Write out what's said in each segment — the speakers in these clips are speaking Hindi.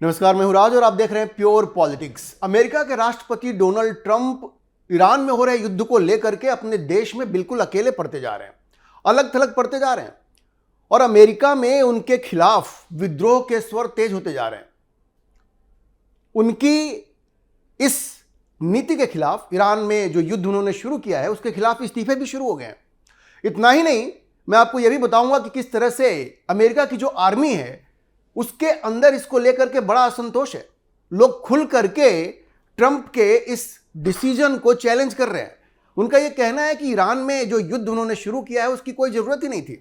नमस्कार, मैं हूं राज और आप देख रहे हैं प्योर पॉलिटिक्स। अमेरिका के राष्ट्रपति डोनाल्ड ट्रंप ईरान में हो रहे युद्ध को लेकर के अपने देश में बिल्कुल अकेले पड़ते जा रहे हैं, अलग थलग पड़ते जा रहे हैं और अमेरिका में उनके खिलाफ विद्रोह के स्वर तेज होते जा रहे हैं। उनकी इस नीति के खिलाफ, ईरान में जो युद्ध उन्होंने शुरू किया है उसके खिलाफ इस्तीफे भी शुरू हो गए हैं। इतना ही नहीं, मैं आपको यह भी बताऊंगा कि किस तरह से अमेरिका की जो आर्मी है उसके अंदर इसको लेकर के बड़ा असंतोष है। लोग खुल करके ट्रंप के इस डिसीजन को चैलेंज कर रहे हैं। उनका यह कहना है कि ईरान में जो युद्ध उन्होंने शुरू किया है उसकी कोई जरूरत ही नहीं थी।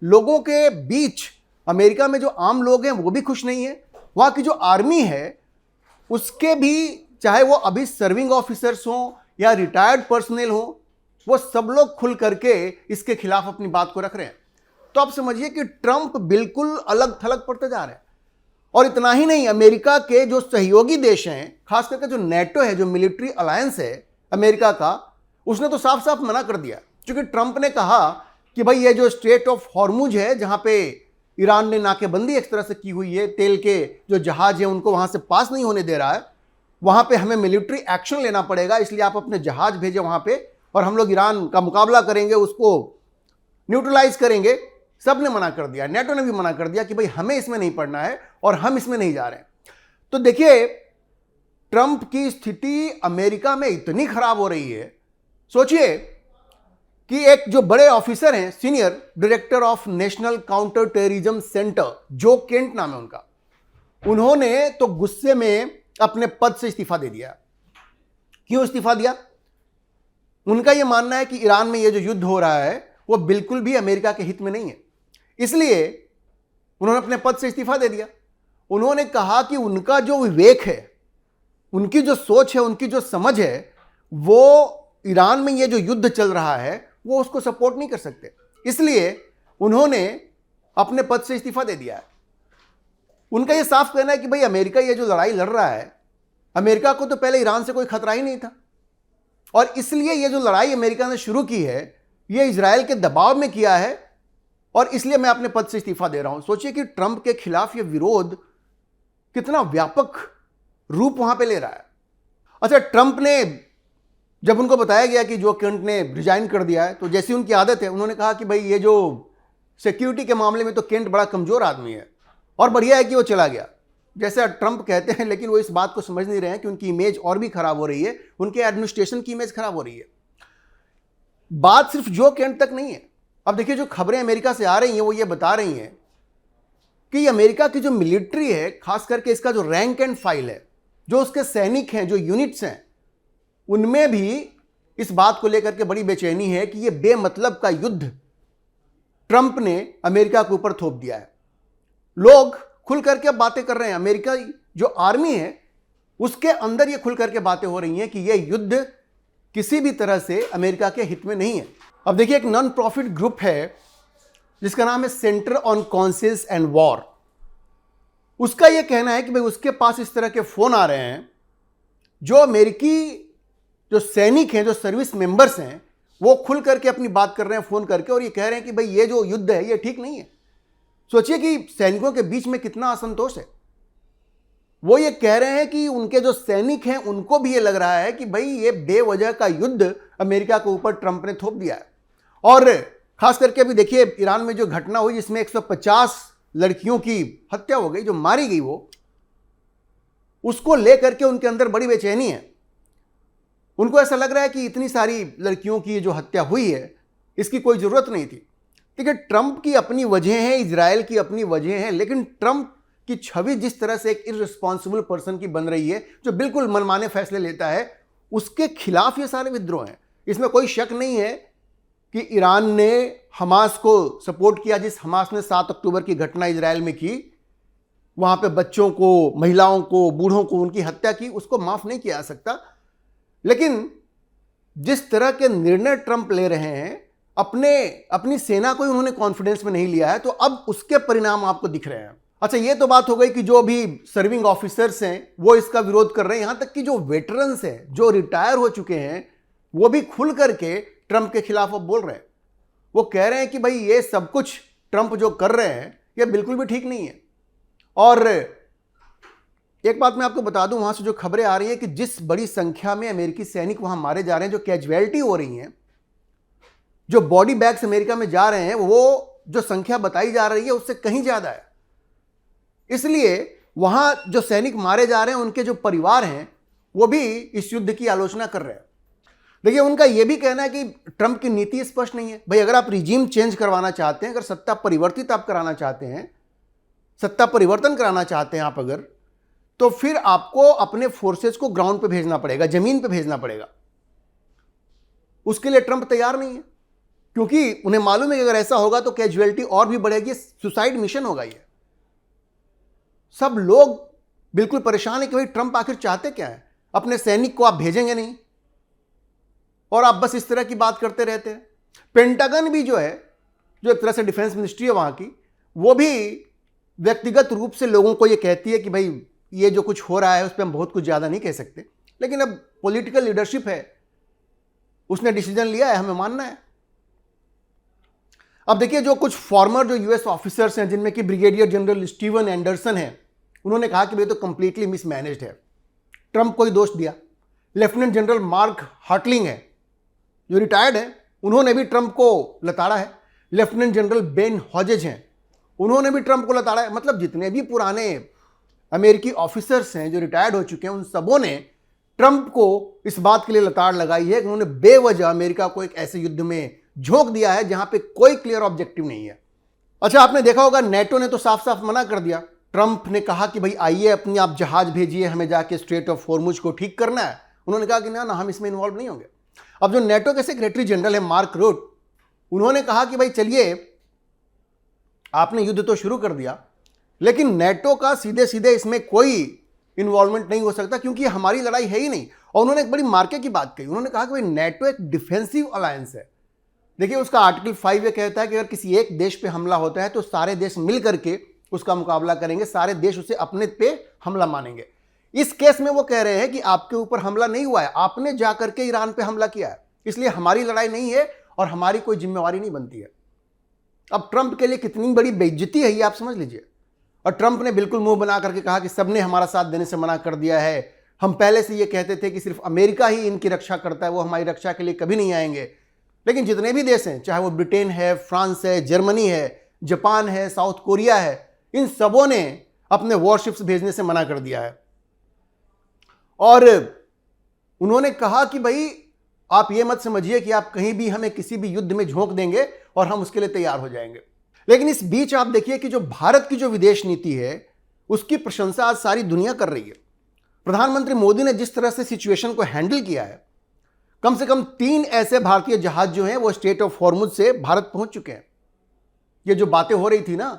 लोगों के बीच, अमेरिका में जो आम लोग हैं वो भी खुश नहीं है, वहां की जो आर्मी है उसके भी, चाहे वो अभी सर्विंग ऑफिसर्स हों या रिटायर्ड पर्सनल हों, वो सब लोग खुल करके इसके खिलाफ अपनी बात को रख रहे हैं। तो आप समझिए कि ट्रंप बिल्कुल अलग थलग पड़ते जा रहे हैं। और इतना ही नहीं, अमेरिका के जो सहयोगी देश हैं, खास करके जो नेटो है, जो मिलिट्री अलायंस है अमेरिका का, उसने तो साफ साफ मना कर दिया। क्योंकि ट्रंप ने कहा कि भाई ये जो स्ट्रेट ऑफ हॉर्मुज है, जहां पे ईरान ने नाकेबंदी एक तरह से की हुई है, तेल के जो जहाज है उनको वहां से पास नहीं होने दे रहा है, वहां पे हमें मिलिट्री एक्शन लेना पड़ेगा, इसलिए आप अपने जहाज भेजें वहां पे और हम लोग ईरान का मुकाबला करेंगे, उसको न्यूट्रलाइज करेंगे। सब ने मना कर दिया, नेटो ने भी मना कर दिया कि भाई हमें इसमें नहीं पड़ना है और हम इसमें नहीं जा रहे हैं। तो देखिए, ट्रंप की स्थिति अमेरिका में इतनी खराब हो रही है। सोचिए कि एक जो बड़े ऑफिसर हैं, senior director of national counter terrorism centre, जो केंट नाम है उनका, उन्होंने तो गुस्से में अपने पद से इस्तीफा दे दिया। क्यों इस्तीफा दिया? उनका यह मानना है कि ईरान में यह जो युद्ध हो रहा है वो बिल्कुल भी अमेरिका के हित में नहीं है, इसलिए उन्होंने अपने पद से इस्तीफा दे दिया। उन्होंने कहा कि उनका जो विवेक है, उनकी जो सोच है, उनकी जो समझ है, वो ईरान में ये जो युद्ध चल रहा है वो उसको सपोर्ट नहीं कर सकते, इसलिए उन्होंने अपने पद से इस्तीफा दे दिया है। उनका ये साफ कहना है कि भाई अमेरिका ये जो लड़ाई लड़ रहा है, अमेरिका को तो पहले ईरान से कोई खतरा ही नहीं था और इसलिए ये जो लड़ाई अमेरिका ने शुरू की है ये इजराइल के दबाव में किया है और इसलिए मैं अपने पद से इस्तीफा दे रहा हूं। सोचिए कि ट्रंप के खिलाफ ये विरोध कितना व्यापक रूप वहां पे ले रहा है। अच्छा, ट्रंप ने जब उनको बताया गया कि जो केंट ने रिजाइन कर दिया है, तो जैसी उनकी आदत है उन्होंने कहा कि भाई ये जो सिक्योरिटी के मामले में तो केंट बड़ा कमजोर आदमी है और बढ़िया है कि वो चला गया, जैसा ट्रंप कहते हैं। लेकिन वो इस बात को समझ नहीं रहे हैं कि उनकी इमेज और भी खराब हो रही है, उनके एडमिनिस्ट्रेशन की इमेज खराब हो रही है। बात सिर्फ जो केंट तक नहीं है। अब देखिए, जो खबरें अमेरिका से आ रही हैं वो ये बता रही हैं कि अमेरिका की जो मिलिट्री है, खास करके इसका जो रैंक एंड फाइल है, जो उसके सैनिक हैं, जो यूनिट्स हैं, उनमें भी इस बात को लेकर के बड़ी बेचैनी है कि ये बेमतलब का युद्ध ट्रंप ने अमेरिका के ऊपर थोप दिया है। लोग खुल करके अब बातें कर रहे हैं। अमेरिका जो आर्मी है उसके अंदर ये खुल करके बातें हो रही हैं कि यह युद्ध किसी भी तरह से अमेरिका के हित में नहीं है। अब देखिए, एक नॉन प्रॉफिट ग्रुप है जिसका नाम है centre on conscience and war. उसका यह कहना है कि भाई उसके पास इस तरह के फोन आ रहे हैं, जो अमेरिकी जो सैनिक हैं, जो सर्विस मेंबर्स हैं, वो खुल करके अपनी बात कर रहे हैं फोन करके और ये कह रहे हैं कि भाई ये जो युद्ध है ये ठीक नहीं है। सोचिए कि सैनिकों के बीच में कितना असंतोष है। वो ये कह रहे हैं कि उनके जो सैनिक हैं उनको भी ये लग रहा है कि भाई ये बेवजह का युद्ध अमेरिका के ऊपर ट्रंप ने थोप दिया है। और खास करके अभी देखिए, ईरान में जो घटना हुई जिसमें 150 लड़कियों की हत्या हो गई, जो मारी गई, वो उसको लेकर के उनके अंदर बड़ी बेचैनी है। उनको ऐसा लग रहा है कि इतनी सारी लड़कियों की जो हत्या हुई है इसकी कोई जरूरत नहीं थी। देखिए, ट्रंप की अपनी वजह है, इजराइल की अपनी वजह है, लेकिन ट्रंप की छवि जिस तरह से एक इररिस्पॉन्सिबल पर्सन की बन रही है, जो बिल्कुल मनमाने फैसले लेता है, उसके खिलाफ ये सारे विद्रोह हैं। इसमें कोई शक नहीं है कि ईरान ने हमास को सपोर्ट किया। जिस हमास ने 7 अक्टूबर की घटना इजराइल में की, वहां पे बच्चों को, महिलाओं को, बूढ़ों को उनकी हत्या की, उसको माफ नहीं किया जा सकता। लेकिन जिस तरह के निर्णय ट्रंप ले रहे हैं, अपनी सेना को ही उन्होंने कॉन्फिडेंस में नहीं लिया है, तो अब उसके परिणाम आपको दिख रहे हैं। अच्छा, ये तो बात हो गई कि जो भी सर्विंग ऑफिसर्स हैं वो इसका विरोध कर रहे हैं। यहां तक कि जो वेटरन्स हैं, जो रिटायर हो चुके हैं, वो भी खुल करके ट्रंप के खिलाफ अब बोल रहे हैं। वो कह रहे हैं कि भाई ये सब कुछ ट्रंप जो कर रहे हैं ये बिल्कुल भी ठीक नहीं है। और एक बात मैं आपको बता दूं, वहां से जो खबरें आ रही हैं कि जिस बड़ी संख्या में अमेरिकी सैनिक वहां मारे जा रहे हैं, जो कैजुअलिटी हो रही हैं, जो बॉडी बैग्स अमेरिका में जा रहे हैं, वो जो संख्या बताई जा रही है उससे कहीं ज्यादा है। इसलिए वहां जो सैनिक मारे जा रहे हैं, उनके जो परिवार हैं, वो भी इस युद्ध की आलोचना कर रहे हैं। देखिए, उनका यह भी कहना है कि ट्रंप की नीति स्पष्ट नहीं है। भाई, अगर आप रिजीम चेंज करवाना चाहते हैं, अगर सत्ता परिवर्तित आप कराना चाहते हैं, सत्ता परिवर्तन कराना चाहते हैं आप अगर, तो फिर आपको अपने फोर्सेस को ग्राउंड पे भेजना पड़ेगा, जमीन पे भेजना पड़ेगा। उसके लिए ट्रंप तैयार नहीं है, क्योंकि उन्हें मालूम है कि अगर ऐसा होगा तो कैजुअलिटी और भी बढ़ेगी, सुसाइड मिशन होगा ये। सब लोग बिल्कुल परेशान है कि भाई ट्रंप आखिर चाहते क्या है। अपने सैनिक को आप भेजेंगे नहीं और आप बस इस तरह की बात करते रहते हैं। पेंटागन भी जो है, जो एक तरह से डिफेंस मिनिस्ट्री है वहां की, वो भी व्यक्तिगत रूप से लोगों को ये कहती है कि भाई ये जो कुछ हो रहा है उस पर हम बहुत कुछ ज़्यादा नहीं कह सकते, लेकिन अब पॉलिटिकल लीडरशिप है, उसने डिसीजन लिया है, हमें मानना है। अब देखिए, जो कुछ फॉर्मर जो यूएस ऑफिसर्स हैं, जिनमें कि ब्रिगेडियर जनरल स्टीवन एंडरसन है, उन्होंने कहा कि भाई तो कंप्लीटली मिसमैनेज्ड है, ट्रंप को ही दोष दिया। लेफ्टिनेंट जनरल मार्क हार्टलिंग है, जो रिटायर्ड है, उन्होंने भी ट्रंप को लताड़ा है। लेफ्टिनेंट जनरल बेन हॉजेज हैं, उन्होंने भी ट्रंप को लताड़ा है। मतलब जितने भी पुराने अमेरिकी ऑफिसर्स हैं जो रिटायर्ड हो चुके हैं, उन सबों ने ट्रंप को इस बात के लिए लताड़ लगाई है कि उन्होंने बेवजह अमेरिका को एक ऐसे युद्ध में झोंक दिया है जहां पे कोई क्लियर ऑब्जेक्टिव नहीं है। अच्छा, आपने देखा होगा नेटो ने तो साफ साफ मना कर दिया। ट्रंप ने कहा कि भाई आइए, अपनी आप जहाज भेजिए, हमें जाके स्ट्रेट ऑफ हॉर्मुज को ठीक करना है। उन्होंने कहा कि ना ना, हम इसमें इन्वॉल्व नहीं होंगे। अब जो नेटो के सेक्रेटरी जनरल है मार्क रूट, उन्होंने कहा कि भाई चलिए, आपने युद्ध तो शुरू कर दिया, लेकिन नेटो का सीधे सीधे इसमें कोई इन्वॉल्वमेंट नहीं हो सकता, क्योंकि हमारी लड़ाई है ही नहीं। और उन्होंने एक बड़ी मार्के की बात कही। उन्होंने कहा कि भाई नेटो एक डिफेंसिव अलायंस है। देखिए, उसका आर्टिकल 5 ये कहता है कि अगर किसी एक देश पे हमला होता है तो सारे देश मिल करके उसका मुकाबला करेंगे, सारे देश उसे अपने पे हमला मानेंगे। इस केस में वो कह रहे हैं कि आपके ऊपर हमला नहीं हुआ है, आपने जाकर के ईरान पे हमला किया है, इसलिए हमारी लड़ाई नहीं है और हमारी कोई जिम्मेवारी नहीं बनती है। अब ट्रंप के लिए कितनी बड़ी बेइज्जती है ये आप समझ लीजिए। और ट्रंप ने बिल्कुल मुंह बना करके कहा कि सबने हमारा साथ देने से मना कर दिया है, हम पहले से ये कहते थे कि सिर्फ अमेरिका ही इनकी रक्षा करता है, वो हमारी रक्षा के लिए कभी नहीं आएंगे। लेकिन जितने भी देश हैं, चाहे वो ब्रिटेन है, फ्रांस है, जर्मनी है, जापान है, साउथ कोरिया है, इन सबों ने अपने वॉरशिप्स भेजने से मना कर दिया है। और उन्होंने कहा कि भाई आप ये मत समझिए कि आप कहीं भी हमें किसी भी युद्ध में झोंक देंगे और हम उसके लिए तैयार हो जाएंगे। लेकिन इस बीच आप देखिए कि जो भारत की जो विदेश नीति है, उसकी प्रशंसा आज सारी दुनिया कर रही है। प्रधानमंत्री मोदी ने जिस तरह से सिचुएशन को हैंडल किया है, कम से कम 3 ऐसे भारतीय जहाज जो हैं वो स्ट्रेट ऑफ हॉर्मुज से भारत पहुंच चुके हैं। ये जो बातें हो रही थी ना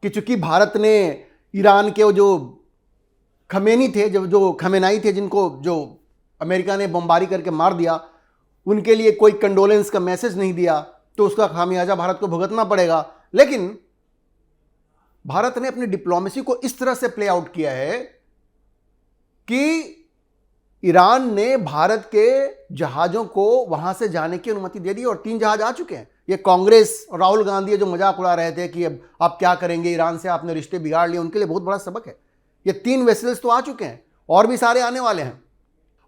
कि चूंकि भारत ने ईरान के जो खमेनी थे, जो खमेनाई थे, जिनको जो अमेरिका ने बमबारी करके मार दिया, उनके लिए कोई कंडोलेंस का मैसेज नहीं दिया, तो उसका खामियाजा भारत को भुगतना पड़ेगा। लेकिन भारत ने अपनी डिप्लोमेसी को इस तरह से प्ले आउट किया है कि ईरान ने भारत के जहाजों को वहां से जाने की अनुमति दे दी और 3 जहाज आ चुके हैं। ये कांग्रेस और राहुल गांधी जो मजाक उड़ा रहे थे कि अब आप क्या करेंगे, ईरान से आपने रिश्ते बिगाड़ लिए, उनके लिए बहुत बड़ा सबक है। ये 3 वेसल्स तो आ चुके हैं और भी सारे आने वाले हैं।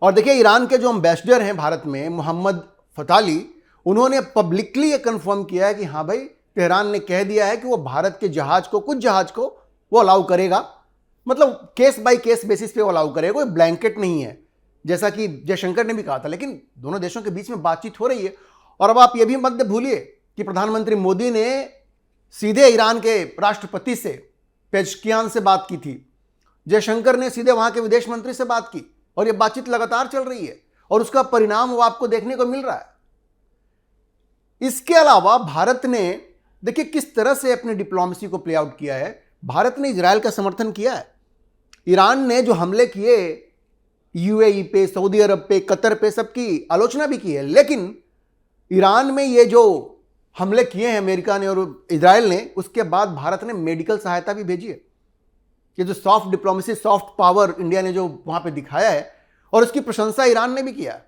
और देखिए, ईरान के जो एम्बेसडर हैं भारत में, मोहम्मद फताली, उन्होंने पब्लिकली ये कंफर्म किया है कि हाँ भाई, तेहरान ने कह दिया है कि वो भारत के जहाज को, कुछ जहाज को वो अलाउ करेगा, मतलब केस बाय केस बेसिस पे वो अलाउ करेगा, कोई ब्लैंकेट नहीं है, जैसा कि जयशंकर ने भी कहा था। लेकिन दोनों देशों के बीच में बातचीत हो रही है। और अब आप ये भी मत भूलिए कि प्रधानमंत्री मोदी ने सीधे ईरान के राष्ट्रपति से, पेजकियान से बात की थी, जयशंकर ने सीधे वहां के विदेश मंत्री से बात की, और ये बातचीत लगातार चल रही है और उसका परिणाम वो आपको देखने को मिल रहा है। इसके अलावा भारत ने देखिए किस तरह से अपनी डिप्लोमेसी को प्ले आउट किया है। भारत ने इजरायल का समर्थन किया है। ईरान ने जो हमले किए यूएई पे, सऊदी अरब पे, कतर पे, सबकी आलोचना भी की है। लेकिन ईरान में ये जो हमले किए हैं अमेरिका ने और इजरायल ने, उसके बाद भारत ने मेडिकल सहायता भी भेजी है। ये जो soft diplomacy, soft power India ने जो वहां पे दिखाया है, और उसकी प्रशंसा ईरान ने भी किया है।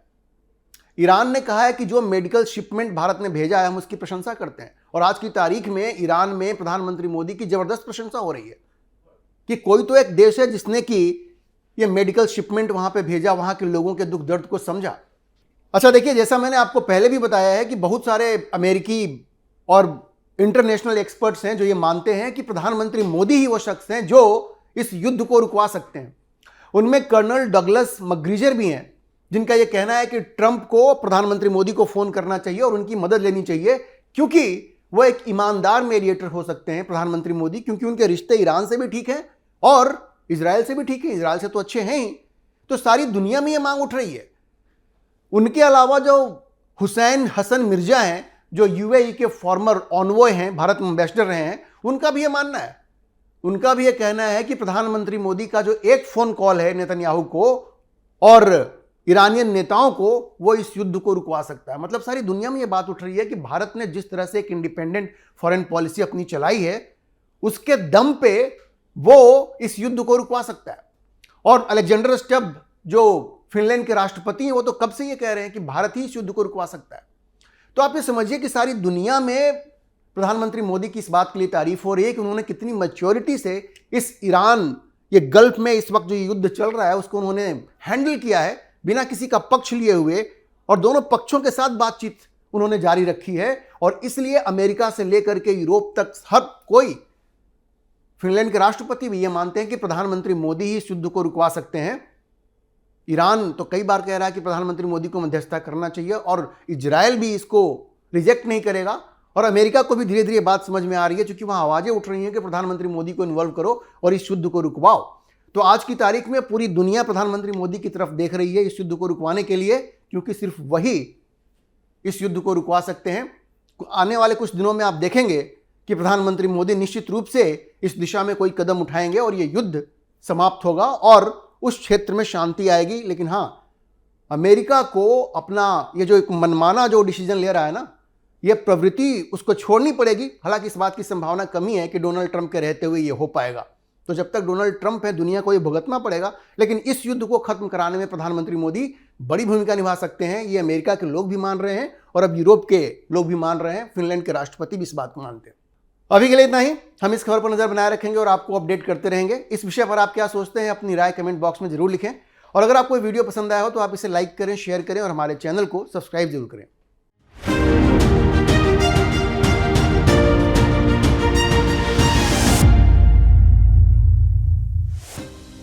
ईरान ने कहा है कि जो मेडिकल शिपमेंट भारत ने भेजा है, हम उसकी प्रशंसा करते हैं। और आज की तारीख में ईरान में प्रधानमंत्री मोदी की जबरदस्त प्रशंसा हो रही है। कि कोई तो एक देश है जिसने कि ये मेडिकल शिपमेंट वहां पे भेजा, वहां के लोगों के दुख दर्द को समझा। अच्छा देखिए, जैसा मैंने आपको पहले भी बताया है कि बहुत सारे अमेरिकी और इंटरनेशनल एक्सपर्ट्स हैं जो ये मानते हैं कि प्रधानमंत्री मोदी ही वो शख्स हैं जो इस युद्ध को रुकवा सकते हैं। उनमें कर्नल डगलस मैकग्रीगर भी हैं जिनका यह कहना है कि ट्रंप को प्रधानमंत्री मोदी को फोन करना चाहिए और उनकी मदद लेनी चाहिए, क्योंकि वो एक ईमानदार मीडिएटर हो सकते हैं प्रधानमंत्री मोदी, क्योंकि उनके रिश्ते ईरान से भी ठीक हैं और इजराइल से भी ठीक है। इजराइल से तो अच्छे हैं ही। तो सारी दुनिया में ये मांग उठ रही है। उनके अलावा जो हुसैन हसन मिर्जा हैं, जो यूएई के फॉर्मर ऑनवॉय हैं, भारत में एम्बेसडर रहे हैं, उनका भी ये मानना है, उनका भी ये कहना है कि प्रधानमंत्री मोदी का जो एक फोन कॉल है नेतन्याहू को और ईरानियन नेताओं को, वो इस युद्ध को रुकवा सकता है। मतलब सारी दुनिया में ये बात उठ रही है कि भारत ने जिस तरह से एक इंडिपेंडेंट फॉरेन पॉलिसी अपनी चलाई है, उसके दम पे वो इस युद्ध को रुकवा सकता है। और अलेक्जेंडर स्टब जो फिनलैंड के राष्ट्रपति हैं, वो तो कब से ये कह रहे हैं कि भारत ही इस युद्ध को रुकवा सकता है। तो आप ये समझिए कि सारी दुनिया में प्रधानमंत्री मोदी की इस बात के लिए तारीफ हो रही है कि उन्होंने कितनी मैच्योरिटी से इस ईरान, ये गल्फ में इस वक्त जो युद्ध चल रहा है, उसको उन्होंने हैंडल किया है बिना किसी का पक्ष लिए हुए, और दोनों पक्षों के साथ बातचीत उन्होंने जारी रखी है। और इसलिए अमेरिका से लेकर के यूरोप तक हर कोई, फिनलैंड के राष्ट्रपति भी ये मानते हैं कि प्रधानमंत्री मोदी ही इस युद्ध को रुकवा सकते हैं। ईरान तो कई बार कह रहा है कि प्रधानमंत्री मोदी को मध्यस्थता करना चाहिए और इजराइल भी इसको रिजेक्ट नहीं करेगा। और अमेरिका को भी धीरे धीरे बात समझ में आ रही है, क्योंकि वहां आवाजें उठ रही हैं कि प्रधानमंत्री मोदी को इन्वॉल्व करो और इस युद्ध को रुकवाओ। तो आज की तारीख में पूरी दुनिया प्रधानमंत्री मोदी की तरफ देख रही है इस युद्ध को रुकवाने के लिए, क्योंकि सिर्फ वही इस युद्ध को रुकवा सकते हैं। आने वाले कुछ दिनों में आप देखेंगे कि प्रधानमंत्री मोदी निश्चित रूप से इस दिशा में कोई कदम उठाएंगे और ये युद्ध समाप्त होगा और उस क्षेत्र में शांति आएगी। लेकिन हाँ, अमेरिका को अपना ये जो एक मनमाना जो डिसीजन ले रहा है ना, ये प्रवृत्ति उसको छोड़नी पड़ेगी। हालांकि इस बात की संभावना कमी है कि डोनाल्ड ट्रंप के रहते हुए ये हो पाएगा। तो जब तक डोनाल्ड ट्रंप है, दुनिया को ये भुगतना पड़ेगा। लेकिन इस युद्ध को खत्म कराने में प्रधानमंत्री मोदी बड़ी भूमिका निभा सकते हैं। ये अमेरिका के लोग भी मान रहे हैं और अब यूरोप के लोग भी मान रहे हैं, फिनलैंड के राष्ट्रपति भी इस बात को मानते हैं। अभी के लिए इतना ही। हम इस खबर पर नजर बनाए रखेंगे और आपको अपडेट करते रहेंगे। इस विषय पर आप क्या सोचते हैं, अपनी राय कमेंट बॉक्स में जरूर लिखें। और अगर आपको वीडियो पसंद आया हो तो आप इसे लाइक करें, शेयर करें और हमारे चैनल को सब्सक्राइब जरूर करें।